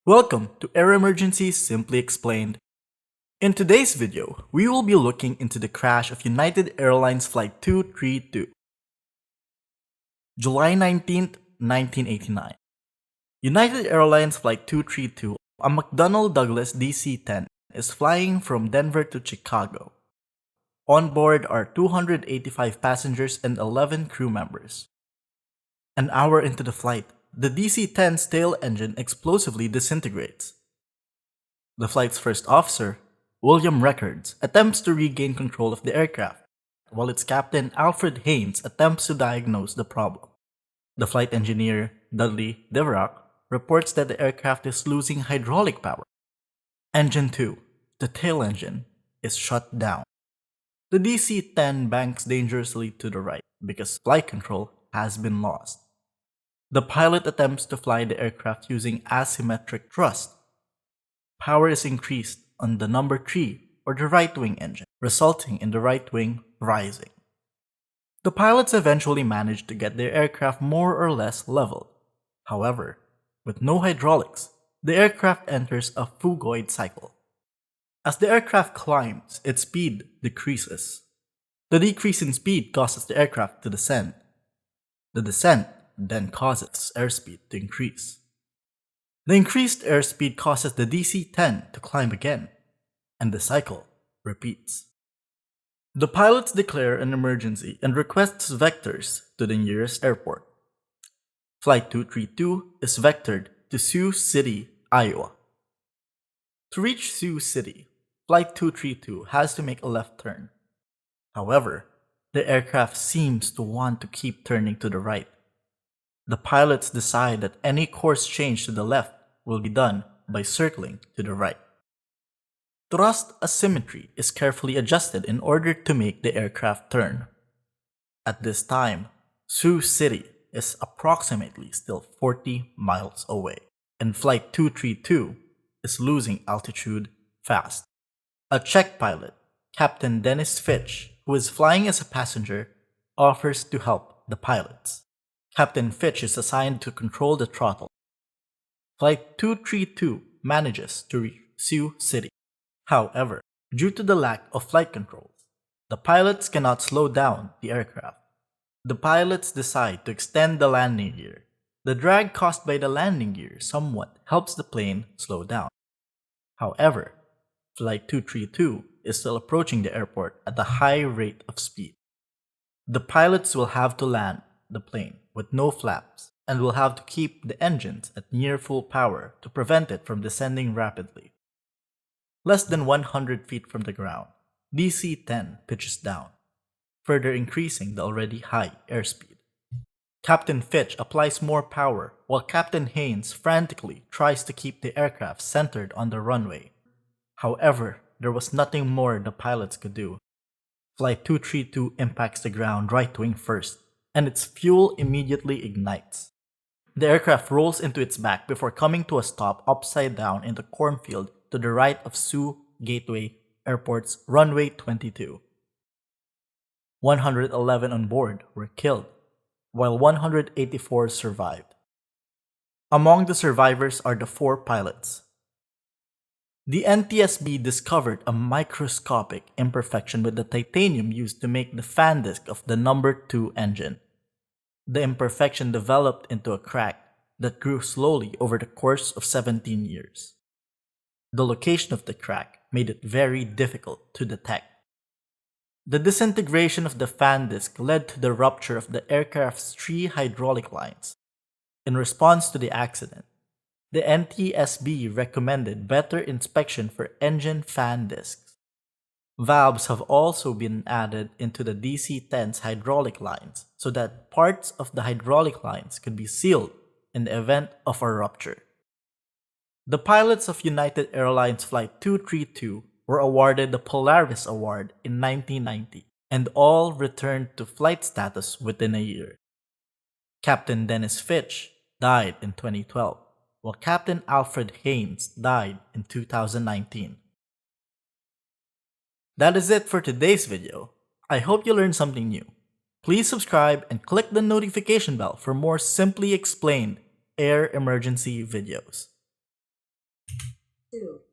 Welcome to Air Emergencies Simply Explained. In today's video, we will be looking into the crash of United Airlines Flight 232. July 19, 1989. United Airlines Flight 232, a McDonnell Douglas DC-10, is flying from Denver to Chicago. On board are 285 passengers and 11 crew members. An hour into the flight, the DC-10's tail engine explosively disintegrates. The flight's first officer, William Records, attempts to regain control of the aircraft, while its captain, Alfred Haynes, attempts to diagnose the problem. The flight engineer, Dudley Deverock, reports that the aircraft is losing hydraulic power. Engine 2, the tail engine, is shut down. The DC-10 banks dangerously to the right because flight control has been lost. The pilot attempts to fly the aircraft using asymmetric thrust. Power is increased on the number 3 or the right wing engine, resulting in the right wing rising. The pilots eventually manage to get their aircraft more or less leveled. However, with no hydraulics, the aircraft enters a phugoid cycle. As the aircraft climbs, its speed decreases. The decrease in speed causes the aircraft to descend. The descent then causes airspeed to increase. The increased airspeed causes the DC-10 to climb again, and the cycle repeats. The pilots declare an emergency and requests vectors to the nearest airport. Flight 232 is vectored to Sioux City, Iowa. To reach Sioux City, Flight 232 has to make a left turn. However, the aircraft seems to want to keep turning to the right. The pilots decide that any course change to the left will be done by circling to the right. Thrust asymmetry is carefully adjusted in order to make the aircraft turn. At this time, Sioux City is approximately still 40 miles away, and Flight 232 is losing altitude fast. A Czech pilot, Captain Dennis Fitch, who is flying as a passenger, offers to help the pilots. Captain Fitch is assigned to control the throttle. Flight 232 manages to reach Sioux City. However, due to the lack of flight controls, the pilots cannot slow down the aircraft. The pilots decide to extend the landing gear. The drag caused by the landing gear somewhat helps the plane slow down. However, Flight 232 is still approaching the airport at a high rate of speed. The pilots will have to land the plane with no flaps and will have to keep the engines at near full power to prevent it from descending rapidly. Less than 100 feet from the ground, DC-10 pitches down, further increasing the already high airspeed. Captain Fitch applies more power while Captain Haynes frantically tries to keep the aircraft centered on the runway. However, there was nothing more the pilots could do. Flight 232 impacts the ground right wing first, and its fuel immediately ignites. The aircraft rolls into its back before coming to a stop upside down in the cornfield to the right of Sioux Gateway Airport's runway 22. 111 on board were killed, while 184 survived. Among the survivors are the 4 pilots. The NTSB discovered a microscopic imperfection with the titanium used to make the fan disc of the number 2 engine. The imperfection developed into a crack that grew slowly over the course of 17 years. The location of the crack made it very difficult to detect. The disintegration of the fan disc led to the rupture of the aircraft's 3 hydraulic lines. In response to the accident, the NTSB recommended better inspection for engine fan discs. Valves have also been added into the DC-10's hydraulic lines so that parts of the hydraulic lines could be sealed in the event of a rupture. The pilots of United Airlines Flight 232 were awarded the Polaris Award in 1990 and all returned to flight status within a year. Captain Dennis Fitch died in 2012, while Captain Alfred Haynes died in 2019. That is it for today's video. I hope you learned something new. Please subscribe and click the notification bell for more Simply Explained Air Emergency videos. 2.